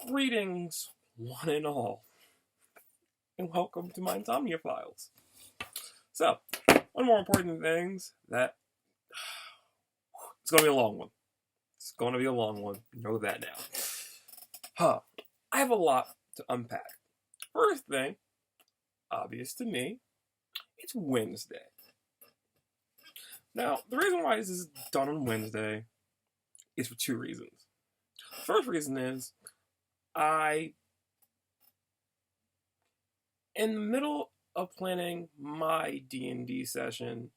Greetings, one and all, and welcome to my Insomnia Files. So, one of the more important things that it's going to be a long one. It's going to be a long one. You know that now. I have a lot to unpack. First thing, obvious to me, it's Wednesday. Now, the reason why this is done on Wednesday is for two reasons. The first reason is in the middle of planning my D&D session,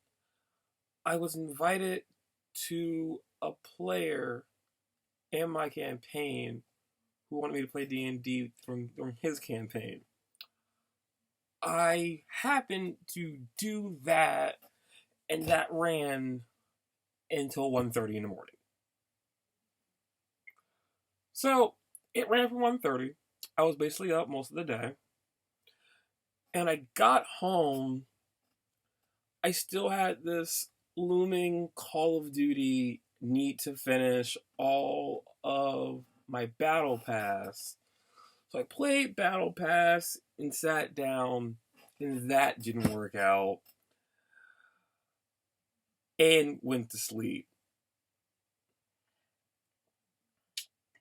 I was invited to a player in my campaign who wanted me to play D&D during his campaign. I happened to do that, and that ran until 1:30 in the morning. So, it ran from 1:30. I was basically up most of the day. And I got home, I still had this looming Call of Duty need to finish all of my Battle Pass. So I played Battle Pass and sat down, and that didn't work out. And went to sleep.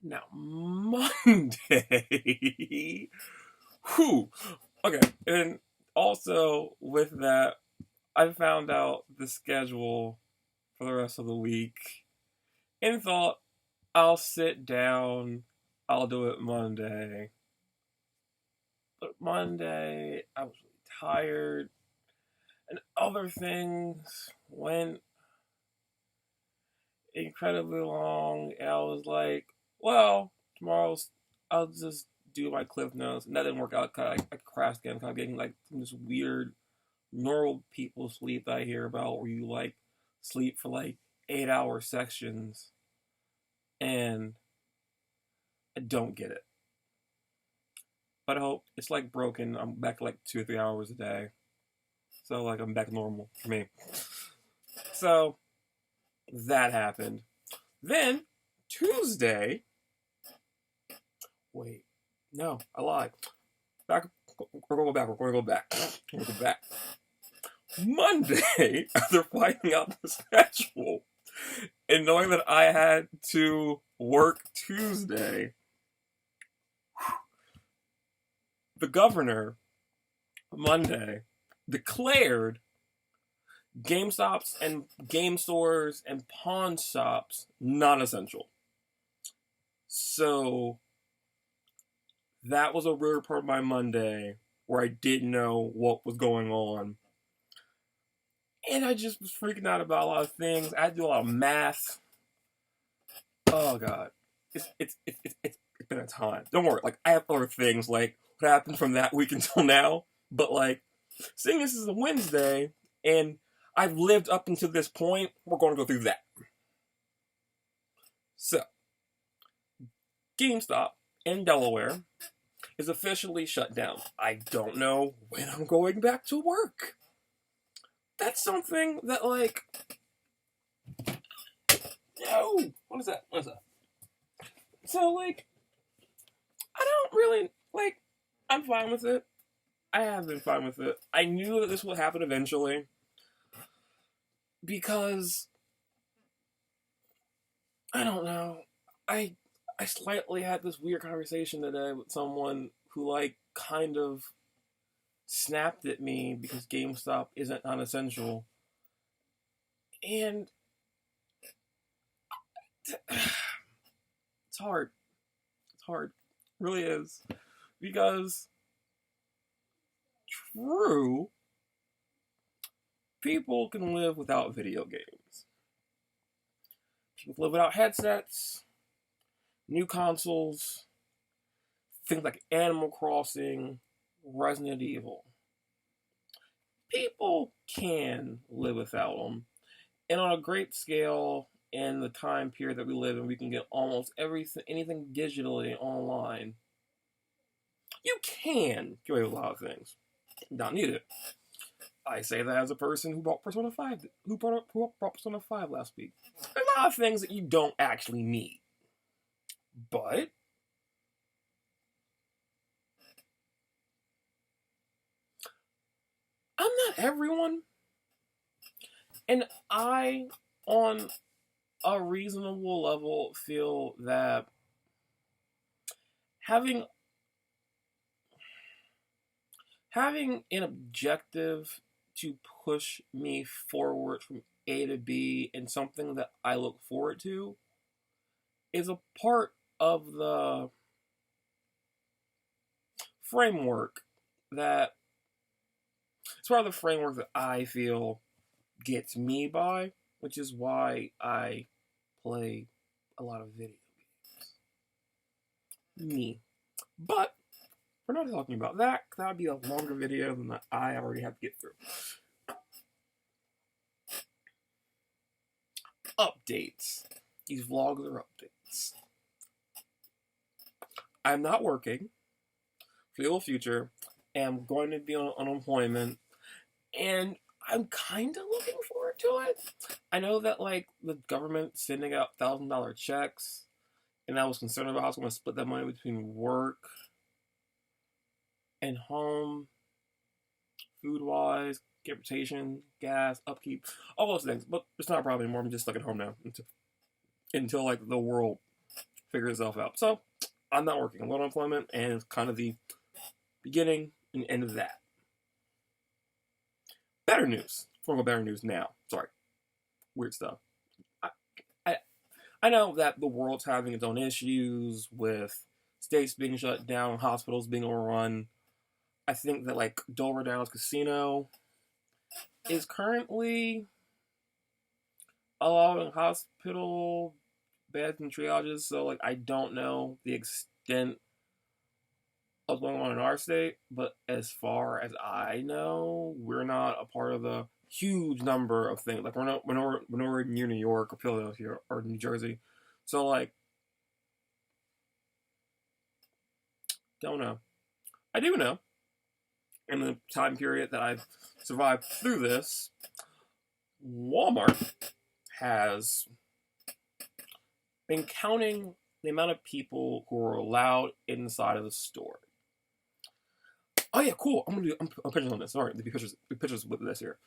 Now, Monday. Whew. Okay, and also with that, I found out the schedule for the rest of the week and thought, I'll sit down, I'll do it Monday. But Monday, I was really tired, and other things went incredibly long, and I was like, well, I'll just do my cliff notes, and that didn't work out. I crashed again, kind of getting like this weird normal people sleep that I hear about, where you like sleep for like 8-hour sections, and I don't get it. But I hope it's like broken. I'm back like 2 or 3 hours a day, so like I'm back to normal for me. So that happened. Then Tuesday. Wait. No, I lied. We're going to go back. Monday, after finding out the schedule and knowing that I had to work Tuesday, the governor, Monday, declared GameStops and game stores and pawn shops non-essential. So that was a weird part of my Monday where I didn't know what was going on. And I just was freaking out about a lot of things. I had to do a lot of math. Oh, God. It's been a time. Don't worry. Like, I have other things, like, what happened from that week until now. But, like, seeing this is a Wednesday, and I've lived up until this point, we're going to go through that. So, GameStop in Delaware is officially shut down. I don't know when I'm going back to work. That's something that, like... No! What is that? So, like, I don't really... Like, I'm fine with it. I have been fine with it. I knew that this would happen eventually. Because... I don't know. I slightly had this weird conversation today with someone who, like, kind of snapped at me because GameStop isn't non-essential. And it's hard. It's hard. It really is. Because, true, people can live without video games. People can live without headsets, new consoles, things like Animal Crossing, Resident Evil. People can live without them. And on a great scale, in the time period that we live in, we can get almost anything digitally online. You can get away with a lot of things. Not need it. I say that as a person who bought Persona 5, who bought Persona 5 last week. There's a lot of things that you don't actually need. But And I, on a reasonable level, feel that having an objective to push me forward from A to B and something that I look forward to is a part of the framework that it's part of the framework that I feel gets me by, which is why I play a lot of video games. Me. But we're not talking about that, because that would be a longer video than that I already have to get through. Updates. These vlogs are updates. I'm not working for the future, and I'm going to be on unemployment, and I'm kind of looking forward to it. I know that, like, the government sending out $1,000 checks, and I was concerned about how I was going to split that money between work and home, food-wise, transportation, gas, upkeep, all those things. But it's not a problem anymore. I'm just stuck at home now until like, the world figures itself out. So, I'm not working. I'm on unemployment, and it's kind of the beginning and end of that. Better news. We're going to better news now. Sorry. Weird stuff. I know that the world's having its own issues with states being shut down, hospitals being overrun. I think that, like, Dover Downs Casino is currently allowing hospital beds and triages, so, like, I don't know the extent of what's going on in our state, but as far as I know, we're not a part of the huge number of things. Like, we're nowhere near New York or Philadelphia or New Jersey. So, like, don't know. I do know, in the time period that I've survived through this, Walmart has been counting the amount of people who are allowed inside of the store. Oh yeah, cool. I'm pictures on this. Sorry, the pictures with this here.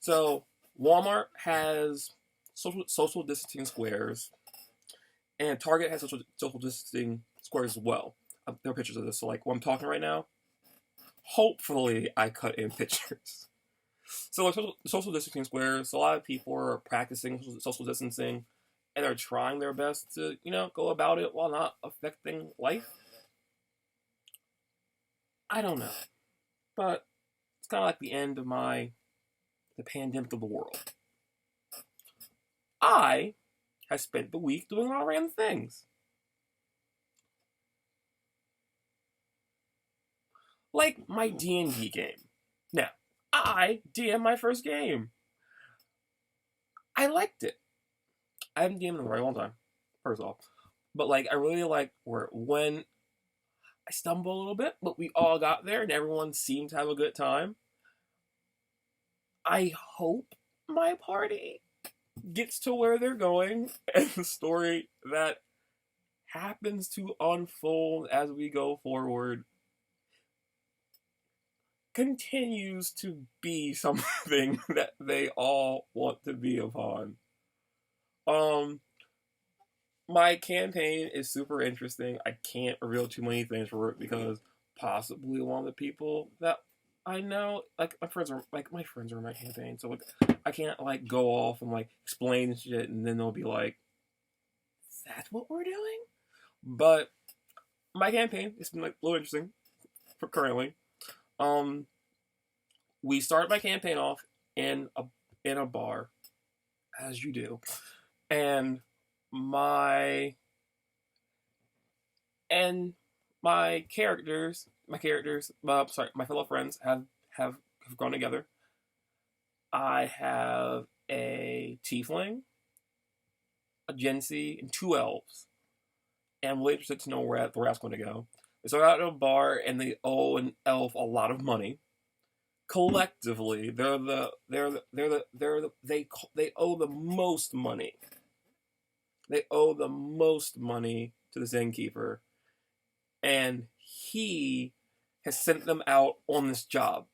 So Walmart has social distancing squares, and Target has social distancing squares as well. There are pictures of this. So like, when I'm talking right now, hopefully I cut in pictures. So like, social distancing squares, a lot of people are practicing social distancing, and they're trying their best to, go about it while not affecting life. I don't know. But it's kind of like the end of the pandemic of the world. I have spent the week doing all random things. Like my D&D game. Now, I DM'd my first game. I liked it. I haven't DM'd in a very long time, first off. But, like, I really like where it went. I stumbled a little bit, but we all got there, and everyone seemed to have a good time. I hope my party gets to where they're going, and the story that happens to unfold as we go forward continues to be something that they all want to be upon. My campaign is super interesting. I can't reveal too many things for it because possibly one of the people that I know, like my friends are in my campaign, so like I can't like go off and like explain shit, and then they'll be like, "That's what we're doing." But my campaign has been like a little interesting for currently. We started my campaign off in a bar, as you do, and my fellow friends have gone together. I have a tiefling, a Gency, and 2 elves. And I'm really interested to know where that's going to go. They start out at a bar and they owe an elf a lot of money. Collectively, they owe the most money. They owe the most money to this innkeeper, and he has sent them out on this job.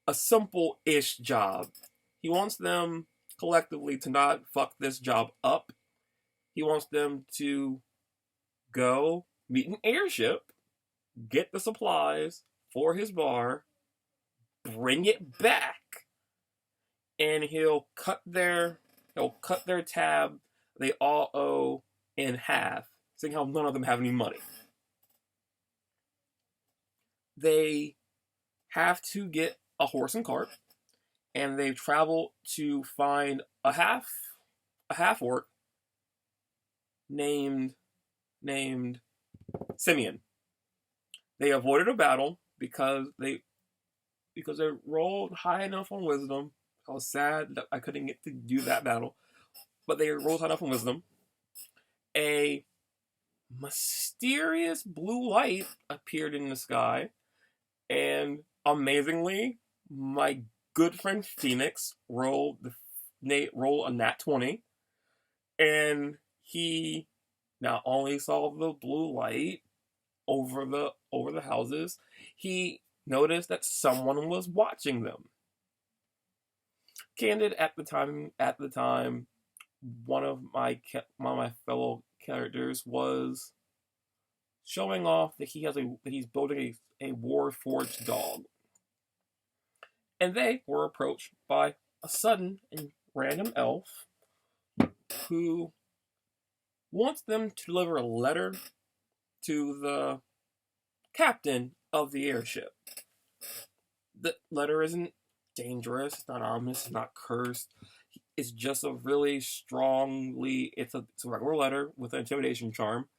A simple-ish job. He wants them collectively to not fuck this job up. He wants them to go meet an airship, get the supplies for his bar, bring it back, and he'll cut their tab they all owe in half, seeing how none of them have any money. They have to get a horse and cart, and they travel to find a half orc named Simeon. They avoided a battle because they rolled high enough on wisdom. I was sad that I couldn't get to do that battle, but they rolled high enough on wisdom. A mysterious blue light appeared in the sky, and amazingly, my good friend Phoenix rolled a nat 20, and he not only saw the blue light over the houses, he noticed that someone was watching them. Candid at the time, one of my fellow characters was showing off that he's building a Warforged dog, and they were approached by a sudden and random elf who wants them to deliver a letter to the captain of the airship. The letter isn't dangerous, it's not ominous, it's not cursed. It's just a really it's a regular letter with an intimidation charm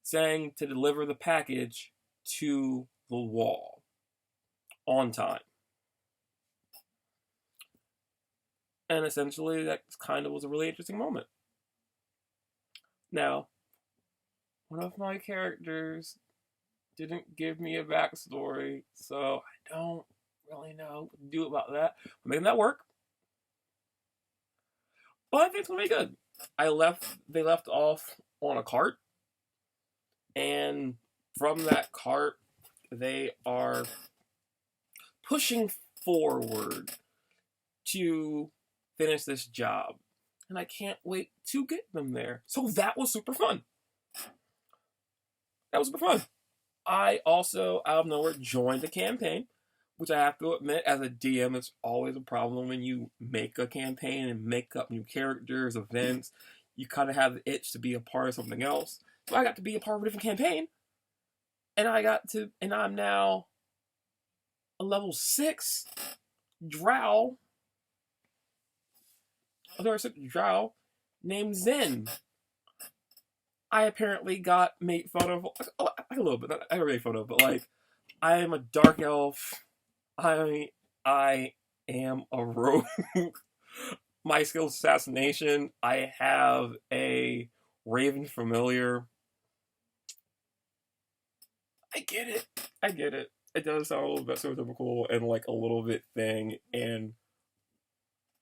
saying to deliver the package to the wall on time. And essentially that kind of was a really interesting moment. Now, one of my characters didn't give me a backstory, so I don't really know what to do about that. I'm making that work. But I think it's gonna be good. They left off on a cart, and from that cart, they are pushing forward to finish this job. And I can't wait to get them there. So that was super fun. I also, out of nowhere, joined the campaign, which I have to admit, as a DM, it's always a problem when you make a campaign and make up new characters, events. You kind of have the itch to be a part of something else. So I got to be a part of a different campaign. And I'm now a level 6 drow. A level 6 drow named Zen. I apparently got made fun of a little bit. I got made fun of, but like, I am a dark elf. I am a rogue. My skill is assassination. I have a raven familiar. I get it. It does sound a little bit stereotypical and like a little bit thing, and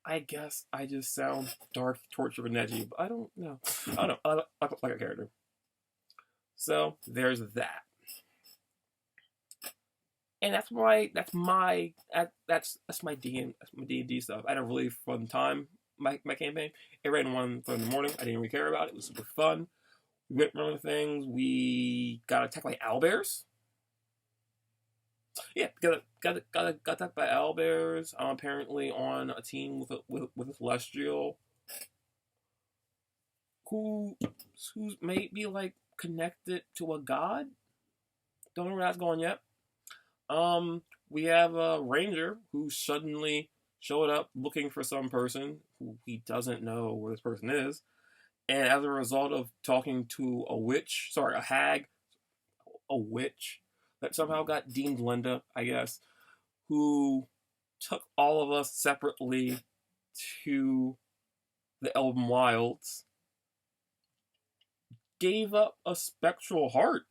I guess I just sound dark, tortured, and edgy, but I don't know. I like a character. So there's that. And that's my D&D stuff. I had a really fun time my campaign. It ran 1:30 in the morning. I didn't really care about it. It was super fun. We went around things. We got attacked by owlbears. Yeah, got attacked by owlbears. I'm apparently on a team with a celestial who's maybe like connected to a god. Don't know where that's going yet. We have a ranger who suddenly showed up looking for some person who he doesn't know where this person is. And as a result of talking to a witch that somehow got deemed Linda, I guess, who took all of us separately to the Elven Wilds, gave up a spectral heart.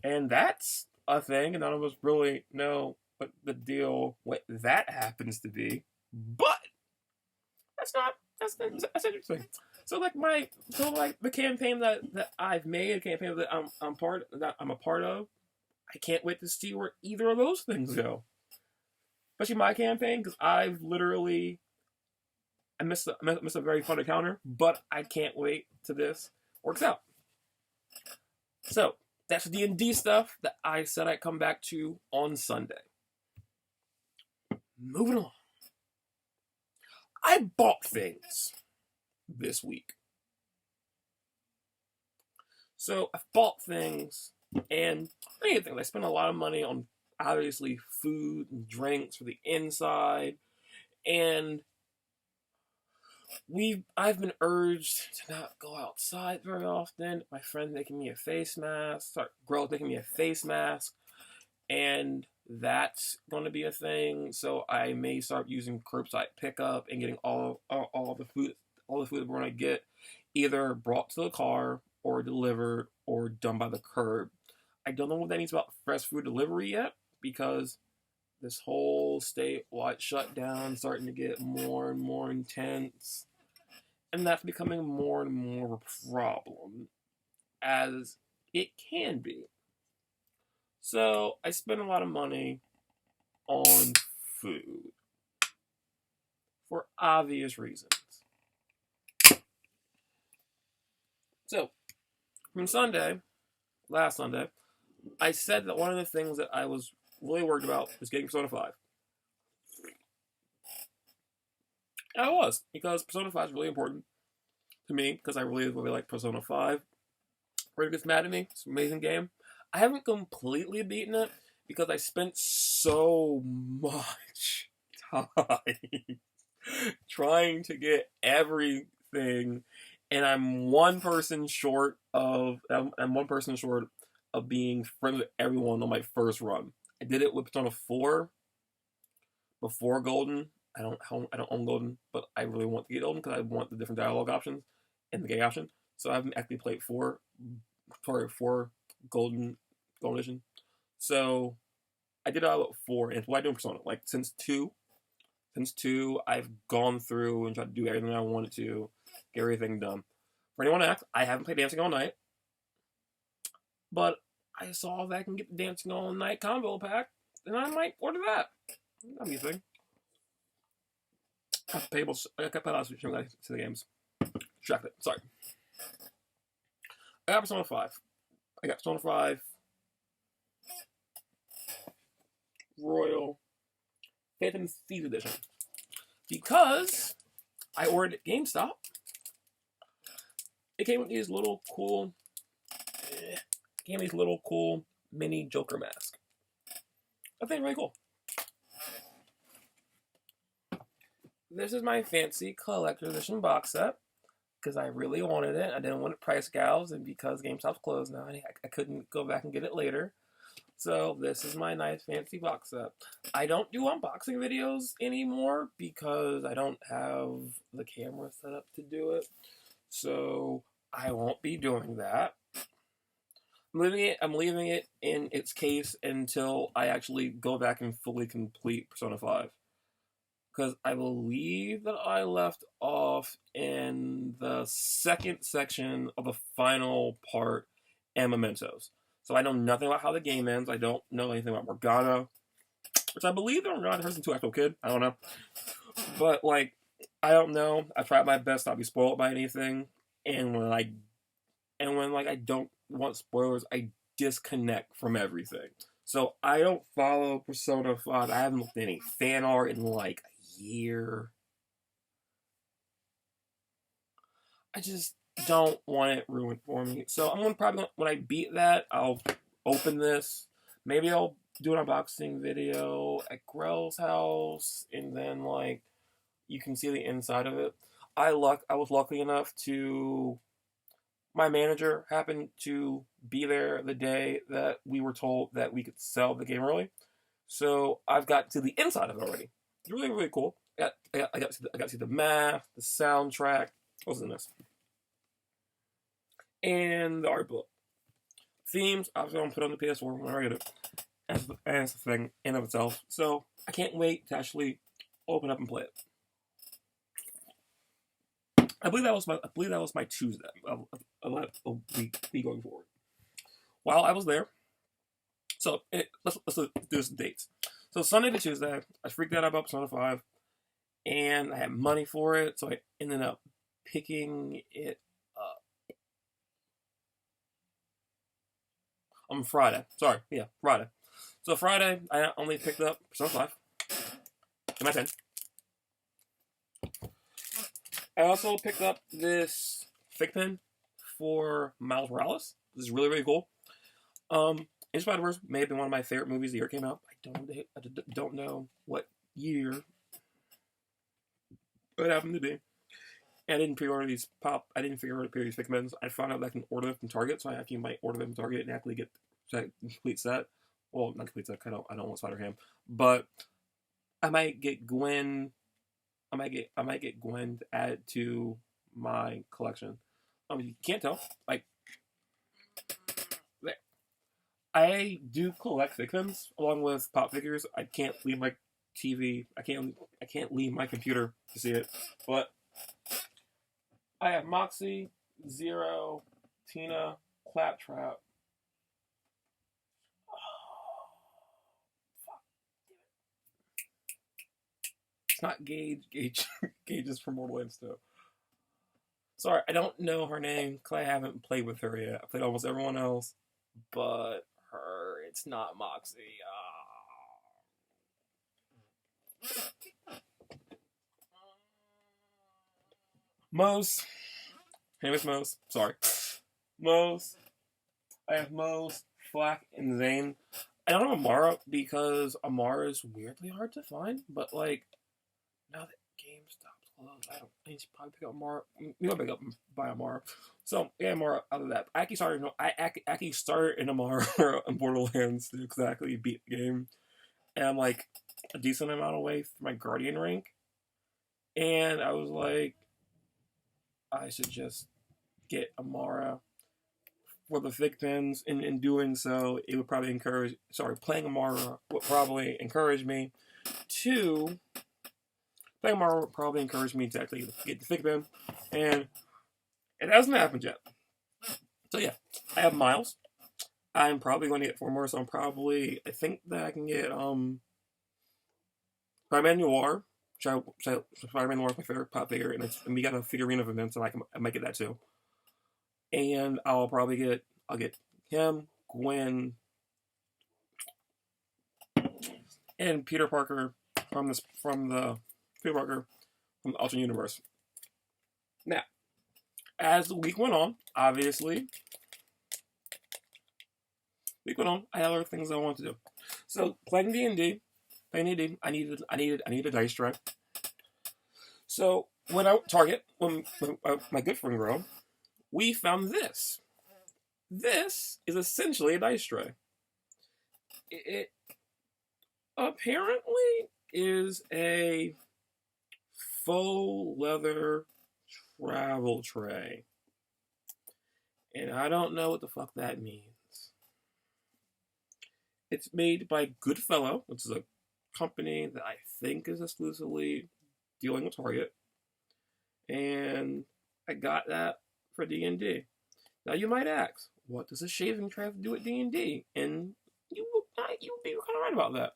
And that's a thing, and none of us really know what the deal with that happens to be. But that's interesting. So the campaign that I've made, a campaign that I'm a part of, I can't wait to see where either of those things go. Especially my campaign, because I I missed a very fun encounter, but I can't wait till this works out. So that's the D&D stuff that I said I'd come back to on Sunday. Moving on. I bought things this week. So I've bought things, and I spent a lot of money on obviously food and drinks for the inside, and I've been urged to not go outside very often. My friend's making me a face mask. Grell's making me a face mask, and that's going to be a thing. So I may start using curbside pickup and getting all the food that we're going to get either brought to the car or delivered or done by the curb. I don't know what that means about fresh food delivery yet, because this whole statewide shutdown is starting to get more and more intense, and that's becoming more and more of a problem, as it can be. So I spent a lot of money on food for obvious reasons. So from last Sunday, I said that one of the things that I was really worried about was getting Persona 5. And I was, because Persona 5 is really important to me, because I really like Persona 5. Everybody gets mad at me. It's an amazing game. I haven't completely beaten it, because I spent so much time trying to get everything, and I'm one person short of being friends with everyone on my first run. I did it with Persona 4 before Golden. I don't own Golden, but I really want to get Golden because I want the different dialogue options and the gay option. So I haven't actually played 4 Golden Edition. So I did all of 4, and why doing Persona? Like since 2, I've gone through and tried to do everything I wanted to, get everything done. For anyone asks, I haven't played Dancing All Night, but I saw that I can get the Dancing All Night combo pack, and I might order that. That'll be a thing. I got payables to the games. Track it. Sorry. I got Persona 5. I got Persona 5 Royal Phantom Thieves Edition, because I ordered at GameStop. It came with these little cool mini Joker mask. I think really cool. This is my fancy collector's edition box set, because I really wanted it. I didn't want it price gouged, and because GameStop's closed now, I couldn't go back and get it later. So this is my nice fancy box set. I don't do unboxing videos anymore because I don't have the camera set up to do it. So I won't be doing that. I'm leaving it in its case until I actually go back and fully complete Persona 5. Because I believe that I left off in the second section of the final part and Mementos. So I know nothing about how the game ends. I don't know anything about Morgana, which I believe that Morgana turns into an actual kid. I don't know. But, I don't know. I tried my best not to be spoiled by anything. And when I don't want spoilers, I disconnect from everything. So I don't follow Persona 5. I haven't looked at any fan art in a year. I just don't want it ruined for me. So I'm gonna probably, when I beat that, I'll open this. Maybe I'll do an unboxing video at Grell's house, and then you can see the inside of it. I was lucky enough to, my manager happened to be there the day that we were told that we could sell the game early. So I've got to the inside of it already. It's really, really cool. I got to see the map, the soundtrack. What was in this? And the art book. Themes, obviously I'm going to put on the PS4 when I get it. As the thing in of itself. So I can't wait to actually open up and play it. I believe that was my Tuesday of week going forward. While I was there, let's do some dates. So Sunday to Tuesday, I freaked out about Persona 5, and I had money for it, so I ended up picking it up on Friday. Sorry, yeah, Friday. So Friday, I only picked up Persona 5 in my pen. I also picked up this fig pen for Miles Morales. This is really, really cool. Into Spider-Verse may have been one of my favorite movies the year it came out. I don't know what year it happened to be. And I didn't pre-order these I didn't pre-order these fig pens. I found out that I can order them from Target, so I actually might order them from Target and actually get a complete set. Well, not complete set. I don't want Spider-Ham, but I might get Gwen. I might get Gwen to add to my collection. You can't tell. Like, I do collect fig pens along with pop figures. I can't leave my TV. I can't leave my computer to see it. But I have Moxie, Zero, Tina, Claptrap. It's not Gage. Gage is from Borderlands 2. Sorry, I don't know her name because I haven't played with her yet. I played almost everyone else, but her, it's not Moxie. Mose. Her name is Mose. Sorry. Mose. I have Mose, Flack, and Zane. I don't have Amara because Amara is weirdly hard to find, but like, now that GameStop's closed, I need to probably pick up Amara. We don't pick up by Amara. So, yeah, Amara, out of that. I actually started in Amara in Borderlands to exactly beat the game. And I'm like a decent amount away from my Guardian rank. And I was like, I should just get Amara for the fig pens. And in doing so, it would probably playing Amara would probably encourage me to... Playing Amara would probably encourage me to actually get the fig pen. And it hasn't happened yet. So yeah, I have Miles. I'm probably going to get 4 more, so I think that I can get, Spider-Man Noir. Spider-Man Noir is my favorite pop figure, and we got a figurine of him, so I might get that too. And I'll get him, Gwen, and Peter Parker from the alternate universe. Now, as the week went on, obviously, I had other things I wanted to do. So playing D&D, I needed a dice tray. So when I Target, when my good friend Grell, we found this. This is essentially a dice tray. It apparently is a faux leather travel tray. And I don't know what the fuck that means. It's made by Goodfellow, which is a company that I think is exclusively dealing with Target. And I got that for D&D. Now you might ask, what does a shaving tray have to do with D&D? And you would be kind of right about that.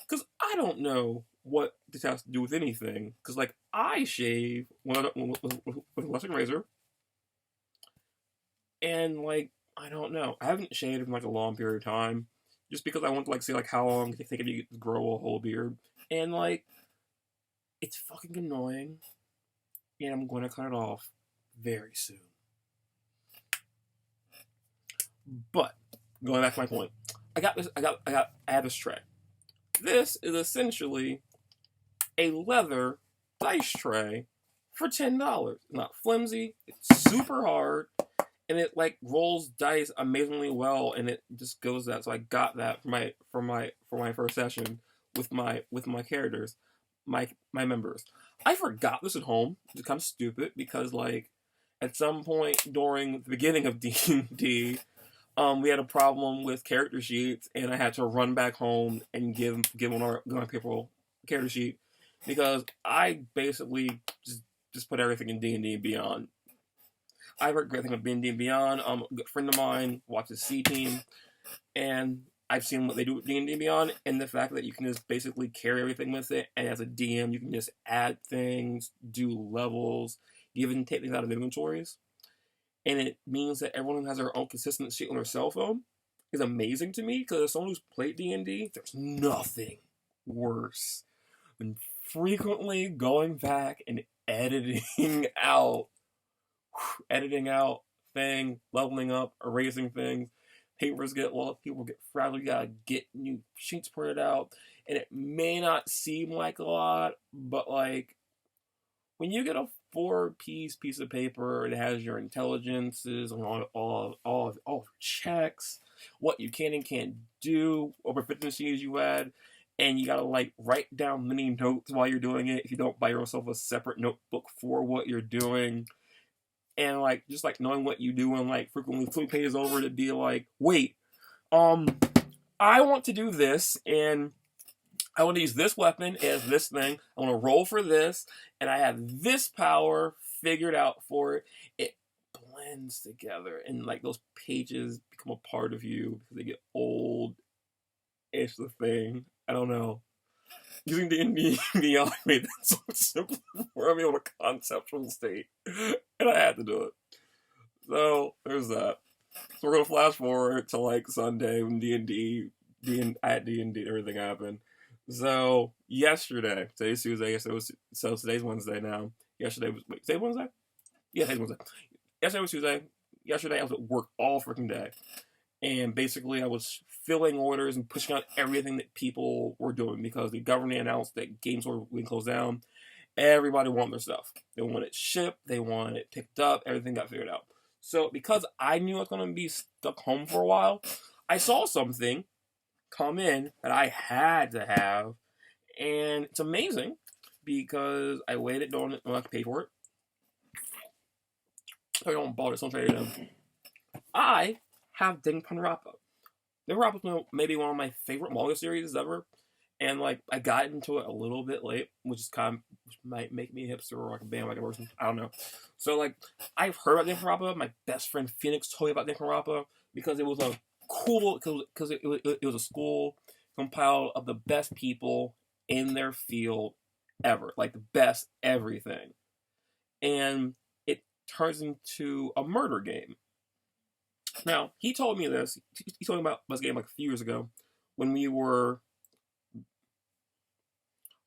Because I don't know what this has to do with anything. Because, like, I shave with a electric razor. And, like, I don't know. I haven't shaved in, like, a long period of time. Just because I want to, like, see, like, how long do you think you could grow a whole beard. And, like, it's fucking annoying. And I'm going to cut it off very soon. But, going back to my point. I have this tray. This is essentially a leather dice tray for $10. It's not flimsy. It's super hard. And it like rolls dice amazingly well, and it just goes that. So I got that for my first session with my characters, my members. I forgot this at home. It's kind of stupid because like at some point during the beginning of D&D, we had a problem with character sheets, and I had to run back home and give one of our people a character sheet because I basically just put everything in D&D and Beyond. I heard great thing about D&D and Beyond. A good friend of mine watches C-Team, and I've seen what they do with D&D Beyond, and the fact that you can just basically carry everything with it, and as a DM, you can just add things, do levels, even take things out of inventories, and it means that everyone has their own consistency on their cell phone, is amazing to me, because as someone who's played D&D, there's nothing worse than frequently going back and editing out things, leveling up, erasing things. Papers get lost, people get fragile, you gotta get new sheets printed out. And it may not seem like a lot, but like when you get a 4-piece piece of paper, it has your intelligences and all your checks, what you can and can't do, what proficiencies you had, and you gotta like write down many notes while you're doing it if you don't buy yourself a separate notebook for what you're doing. And like just like knowing what you do and like frequently flipping pages over to be like, wait, I want to do this and I want to use this weapon as this thing. I want to roll for this and I have this power figured out for it. It blends together and like those pages become a part of you because they get old. It's the thing. I don't know. Using D&D Beyond made that so much simpler for me on a conceptual state. And I had to do it. So, there's that. So we're going to flash forward to, like, Sunday when D&D, everything happened. So, yesterday, today's Tuesday, so today's Wednesday now. Yesterday was, wait, today Wednesday? Yeah, today's Wednesday. Yesterday was Tuesday. Yesterday I was at work all freaking day. And basically I was filling orders and pushing out everything that people were doing because the government announced that games were being closed down. Everybody wanted their stuff. They wanted it shipped. They wanted it picked up. Everything got figured out. So because I knew I was going to be stuck home for a while, I saw something come in that I had to have. And it's amazing because I waited, don't I have to pay for it. So I don't bought it, so I'm trading them. I have Danganronpa. Danganronpa is maybe one of my favorite manga series ever, and like I got into it a little bit late, which might make me a hipster or like a bandwagon person. I don't know. So like I've heard about Danganronpa. My best friend Phoenix told me about Danganronpa because it was a cool because it was a school compiled of the best people in their field ever, like the best everything, and it turns into a murder game. Now, he told me this. He told me about this game like a few years ago when we were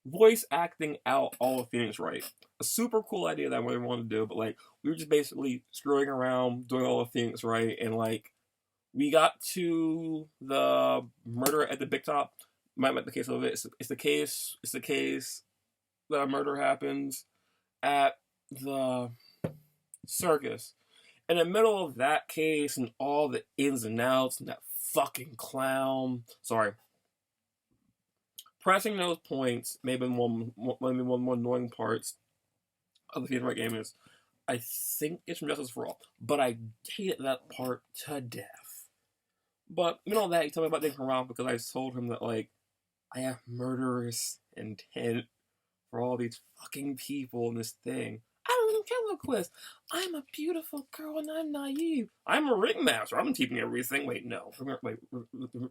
voice acting out all of Phoenix Wright. A super cool idea that I really wanted to do, but like we were just basically screwing around doing all of Phoenix Wright, and like we got to the murder at the big top. Might make the case of it. It's the case. The murder happens at the circus. In the middle of that case and all the ins and outs and that fucking clown, pressing those points, maybe one more annoying parts of the Phoenix Wright game is, I think it's from Justice for All, but I hated that part to death. But you know that he told me about Danganronpa because I told him that like I have murderous intent for all these fucking people in this thing. I don't even ventriloquist. I'm a beautiful girl and I'm naive. I'm a ringmaster. I'm keeping everything. Wait, no.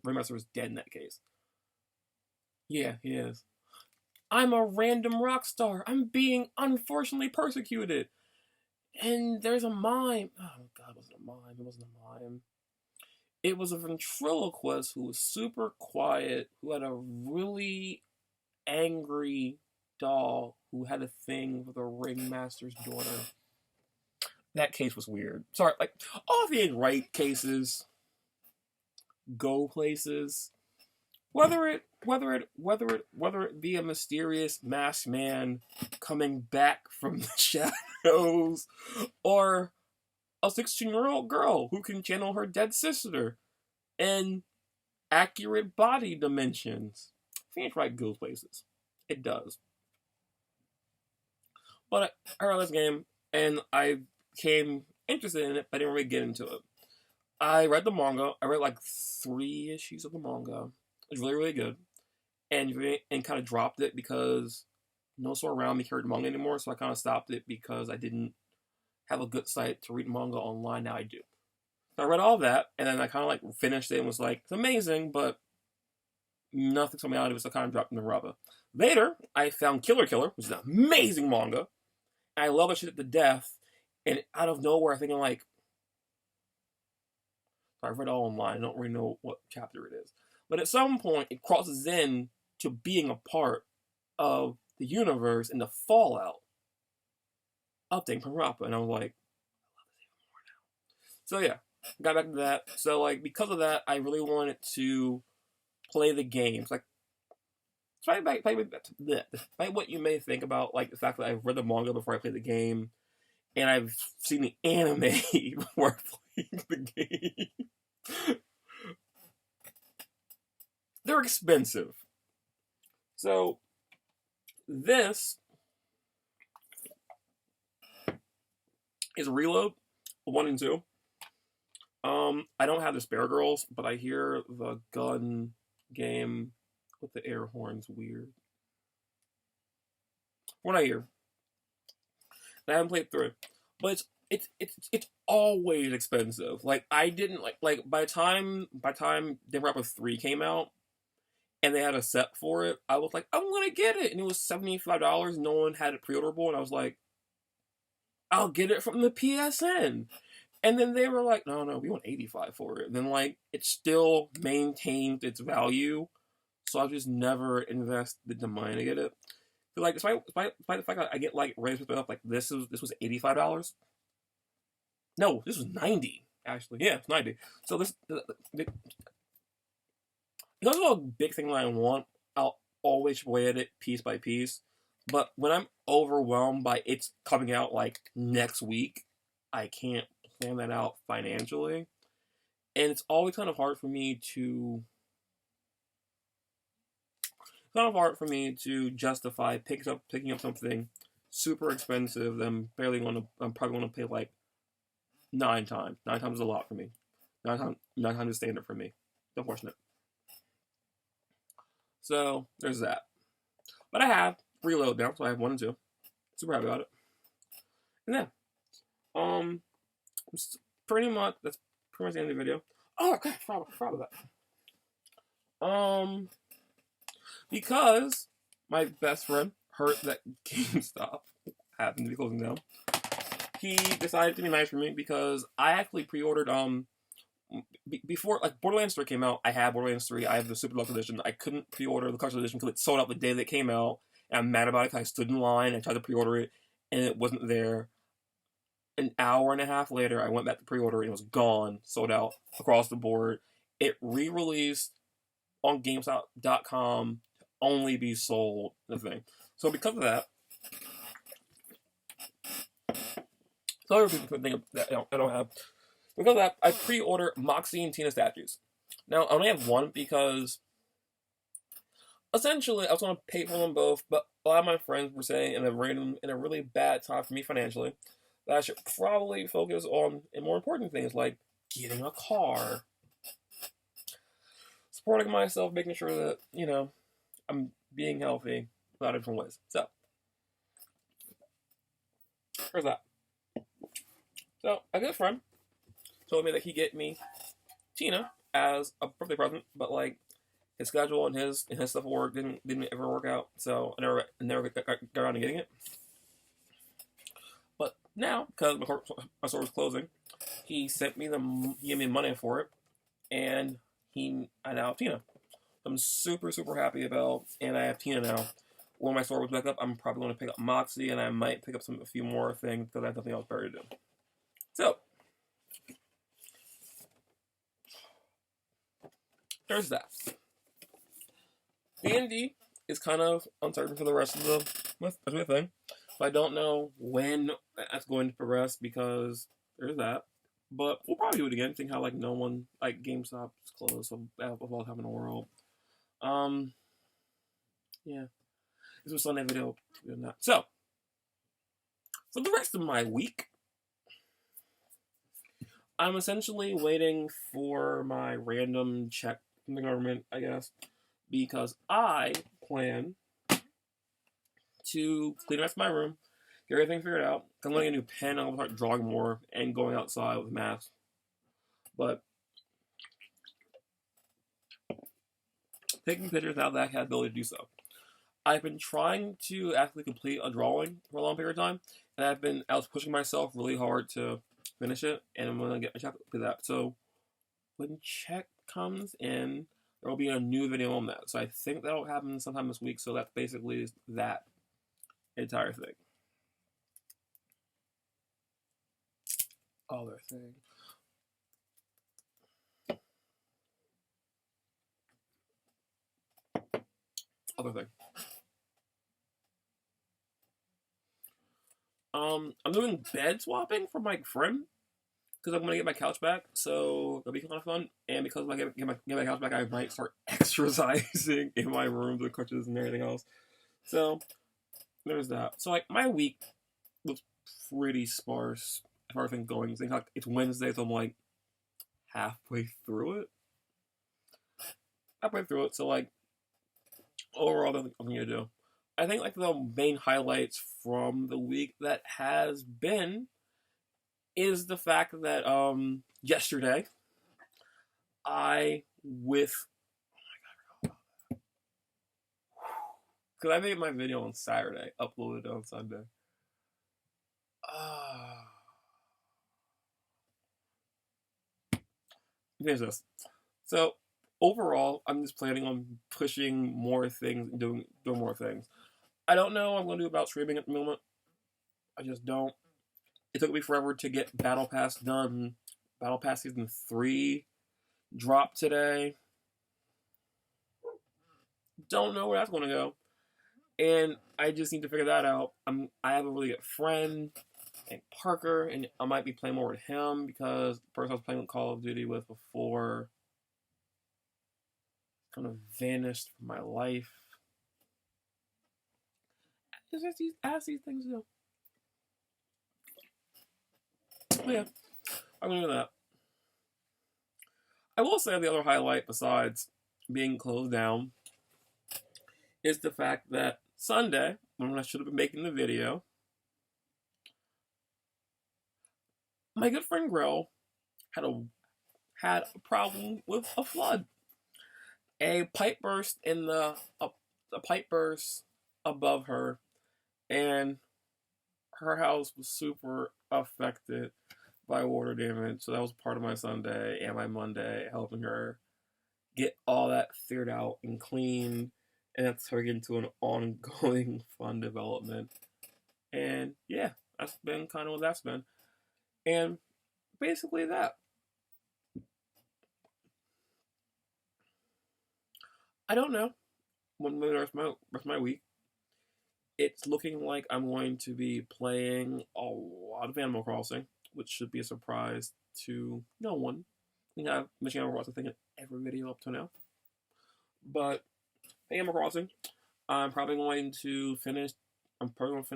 Ringmaster was dead in that case. Yeah, he is. I'm a random rock star. I'm being unfortunately persecuted. And there's a mime. Oh, God, it wasn't a mime. It wasn't a mime. It was a ventriloquist who was super quiet, who had a really angry doll who had a thing with a ringmaster's daughter. That case was weird. Sorry, like all the right cases go places. Whether it be a mysterious masked man coming back from the shadows, or a 16-year-old girl who can channel her dead sister in accurate body dimensions. Phoenix Wright goes places. It does. But I heard this game, and I became interested in it, but I didn't really get into it. I read the manga. I read like 3 issues of the manga. It was really, really good. And kind of dropped it because no one around me carried manga anymore, so I kind of stopped it because I didn't have a good site to read manga online. Now I do. So I read all of that, and then I kind of like finished it and was like, it's amazing, but nothing's coming out of it, so I kind of dropped in the rubber. Later, I found Killer Killer, which is an amazing manga. And I love that shit to death, and out of nowhere, I think I'm like, I read it all online. I don't really know what chapter it is, but at some point, it crosses in to being a part of the universe and the fallout of Danganronpa, and I was like, I love this even more now. So yeah, got back to that. So like because of that, I really wanted to play the games. Like, despite what you may think about like the fact that I've read the manga before I played the game, and I've seen the anime before I played the game. They're expensive. So this is Reload 1 and 2. I don't have the Spare Girls, but I hear the gun game with the air horns weird. What I hear, I haven't played through it, but it's always expensive. Like I didn't like by the time Danganronpa 3 came out and they had a set for it, I was like, I'm gonna get it, and it was $75. No one had it pre-orderable, and I was like, I'll get it from the PSN. And then they were like, no, we want $85 for it. And then like it still maintained its value, so I just never invested the money to get it. But like despite the fact that I get like raised with it up, like this was $85. No, this was $90 actually. Yeah, it's $90. So this because of a big thing that I want, I'll always play at it piece by piece. But when I'm overwhelmed by it's coming out like next week, I can't plan that out financially. And it's always kind of hard for me to justify picking up something super expensive that I'm probably gonna pay like 9 times. 9 times is a lot for me. 9 times is standard for me. It's unfortunate. So there's that. But I have Reload now, so I have 1 and 2. Super happy about it. And then, that's pretty much the end of the video. Oh god, I forgot about that. Because my best friend heard that GameStop happened to be closing down, he decided to be nice for me because I actually pre-ordered before like Borderlands 3 came out. I had Borderlands 3. I have the Super Deluxe Edition. I couldn't pre-order the Collector's Edition because it sold out the day that it came out. And I'm mad about it because I stood in line and tried to pre-order it, and it wasn't there. An hour and a half later, I went back to pre-order and it was gone, sold out across the board. It re-released on GameStop.com to only be sold. The thing. So because of that, so other people think that I don't have. Because of that, I pre-ordered Moxie and Tina statues. Now I only have one because essentially I was going to pay for them both, but a lot of my friends were saying in a really bad time for me financially that I should probably focus on more important things like getting a car, supporting myself, making sure that, I'm being healthy in a lot of different ways. So, there's that. So, a good friend told me that he'd get me Tina as a birthday present, but like his schedule and his stuff at work didn't ever work out, so I never got around to getting it. But now, because my store was closing, he gave me money for it, and I now have Tina. I'm super, super happy about, and I have Tina now. When my store was back up, I'm probably going to pick up Moxie, and I might pick up a few more things because I have nothing else better to do. So, there's that. D&D is kind of uncertain for the rest of the thing. So I don't know when that's going to progress because there's that. But we'll probably do it again. Think how like no one like GameStop's closed of all time in the world. Yeah. This was Sunday video. So for the rest of my week, I'm essentially waiting for my random check from the government, I guess, because I plan to clean the rest of my room, get everything figured out. I'm going to get a new pen. I'm going to start drawing more and going outside with masks. But taking pictures now that I have the ability to do so. I've been trying to actually complete a drawing for a long period of time, and I was pushing myself really hard to finish it, and I'm gonna get my check for that. So when check comes in, there will be a new video on that. So I think that'll happen sometime this week. So that's basically that entire thing. Other thing. Other thing. I'm doing bed swapping for my friend because I'm gonna get my couch back, so it'll be kind of fun. And because I get my couch back, I might start exercising in my room with crutches and everything else. So there's that. So like my week was pretty sparse as far as things going. I think like it's Wednesday, so I'm like halfway through it. So like overall, that's what I'm gonna do. I think like the main highlights from the week that has been is the fact that yesterday I with because I made my video on Saturday, uploaded it on Sunday. Here's this. So overall, I'm just planning on pushing more things and doing more things. I don't know what I'm going to do about streaming at the moment. I just don't. It took me forever to get Battle Pass done. Battle Pass Season 3 dropped today. Don't know where that's going to go. And I just need to figure that out. I have a really good friend named Parker, and I might be playing more with him because the person I was playing with Call of Duty with before kind of vanished from my life. As these things do. But yeah, I'm going to do that. I will say the other highlight, besides being closed down, is the fact that Sunday, when I should have been making the video, my good friend Grell had a problem with a flood. A pipe burst a pipe burst above her, and her house was super affected by water damage. So that was part of my Sunday and my Monday, helping her get all that figured out and cleaned, and that's turned into an ongoing fun development. And yeah, that's been kind of what that's been. And basically that. I don't know when the rest of my week. It's looking like I'm going to be playing a lot of Animal Crossing, which should be a surprise to no one. I think I've mentioned Animal Crossing in every video up to now. But Animal Crossing, I'm probably going to finish. I'm probably going to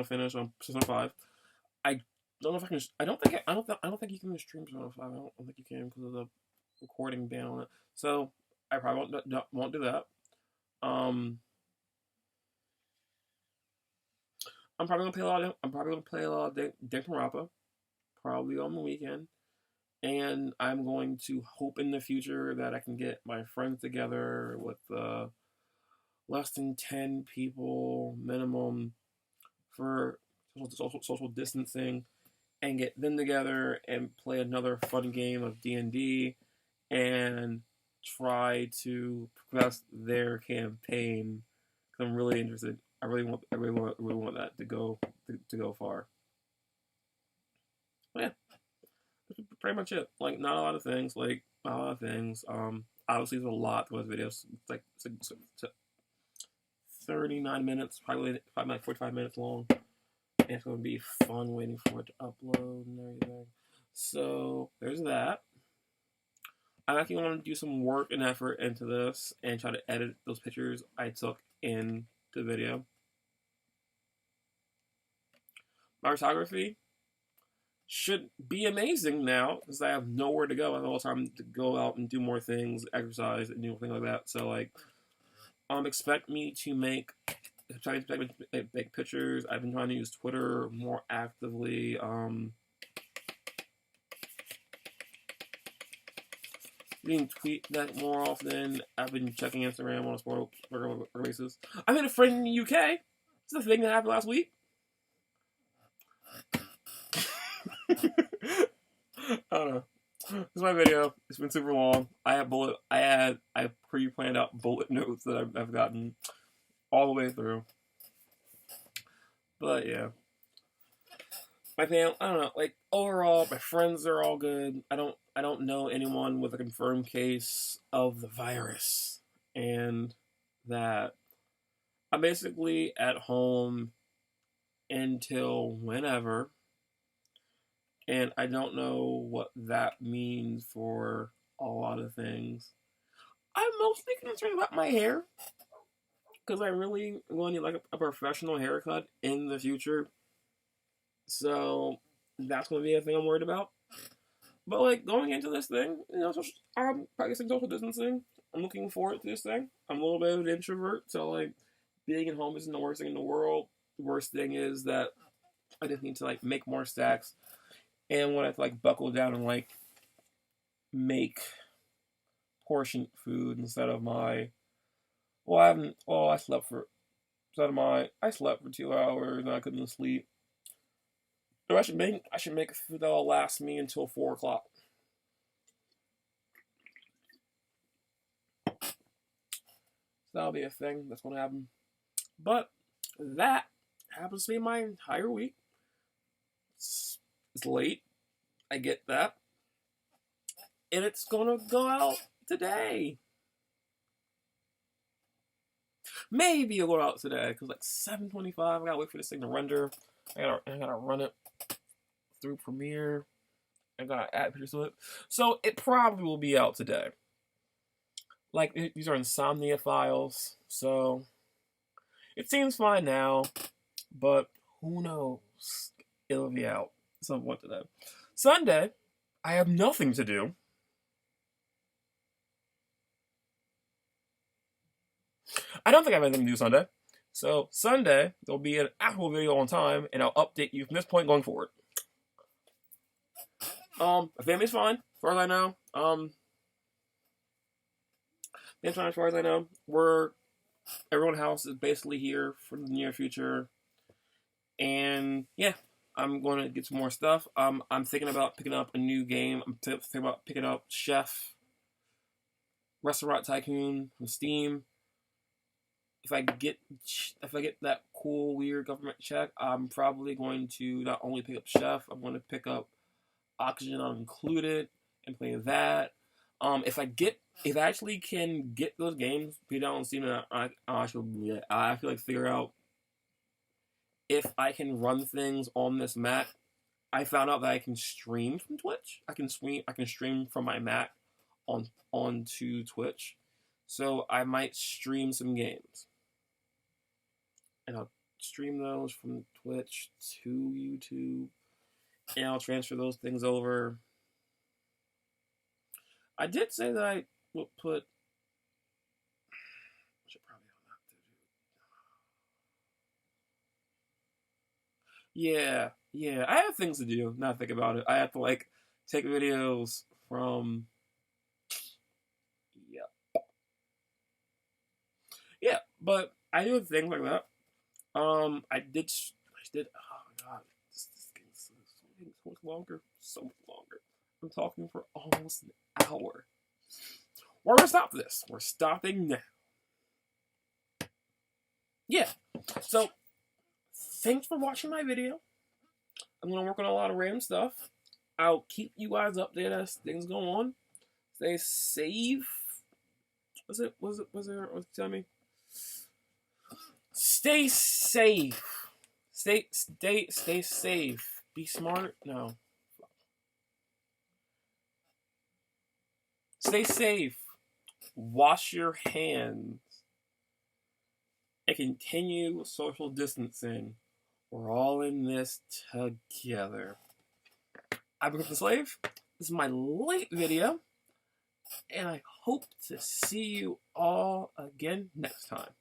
finish on Persona 5. I don't know if I can. I don't think you can stream Persona 5. I don't think you can because of the recording ban on it. So I probably won't do that. I'm probably gonna play a lot of Danganronpa, probably on the weekend, and I'm going to hope in the future that I can get my friends together with less than 10 people minimum for social distancing, and get them together and play another fun game of D&D and try to progress their campaign. Cause I'm really interested. I really want that to go far. But yeah, that's pretty much it. Like not a lot of things. Obviously there's a lot to this video. It's like 39 minutes, probably like 45 minutes long. And it's gonna be fun waiting for it to upload and everything. So there's that. I'm actually going to do some work and effort into this and try to edit those pictures I took in the video. My photography should be amazing now because I have nowhere to go. I have all the time to go out and do more things, exercise, and do things like that. So, like, expect me to make pictures. I've been trying to use Twitter more actively. been tweet that more often. I've been checking Instagram on a regular basis. I made a friend in the UK. It's the thing that happened last week. I don't know. This is my video. It's been super long. I pre-planned out bullet notes that I've gotten all the way through. But yeah. My family, I don't know, like overall, my friends are all good. I don't know anyone with a confirmed case of the virus. And that I'm basically at home until whenever. And I don't know what that means for a lot of things. I'm mostly concerned about my hair. Because I really am going to need like a professional haircut in the future. So that's going to be a thing I'm worried about. But like going into this thing, you know, I'm practicing social distancing. I'm looking forward to this thing. I'm a little bit of an introvert, so like being at home isn't the worst thing in the world. The worst thing is that I just need to like make more stacks. And when I have to like buckle down and like make portion food instead of my I slept for 2 hours and I couldn't sleep. So I should make food that'll last me until 4 o'clock. So that'll be a thing that's gonna happen. But that happens to be my entire week. It's late. I get that. And it's gonna go out today. Maybe it'll go out today, because like 7:25, I gotta wait for this thing to render. I gotta run it through Premiere. I gotta add pictures to it. So it probably will be out today. Like, these are Insomnia Files, so it seems fine now, but who knows? It'll be out at some point today. Sunday, I have nothing to do. I don't think I have anything to do Sunday. So Sunday, there'll be an actual video on time, and I'll update you from this point going forward. My family's fine, as far as I know. Family's fine as far as I know. Everyone's house is basically here for the near future. And yeah, I'm going to get some more stuff. I'm thinking about picking up a new game. I'm thinking about picking up Chef Restaurant Tycoon from Steam. If I get that cool, weird government check, I'm probably going to not only pick up Chef, I'm going to pick up Oxygen Unincluded and play that. If I actually can get those games, put down on Steam, I feel like figure out if I can run things on this Mac. I found out that I can stream from Twitch. I can stream from my Mac onto Twitch. So I might stream some games. And I'll stream those from Twitch to YouTube. And I'll transfer those things over. I did say that I would put... I should probably not do. Yeah. I have things to do. Now I think about it. I have to, like, take videos from... Yeah, but I do things like that. I did. Oh my god, this game is so much longer. I'm talking for almost an hour. We're gonna stop this. We're stopping now. Yeah. So, thanks for watching my video. I'm gonna work on a lot of random stuff. I'll keep you guys updated as things go on. Stay safe. What's it tell me? Stay safe. Stay safe. Be smart. No. Stay safe. Wash your hands. And continue social distancing. We're all in this together. I'm Griffin Slave. This is my late video. And I hope to see you all again next time.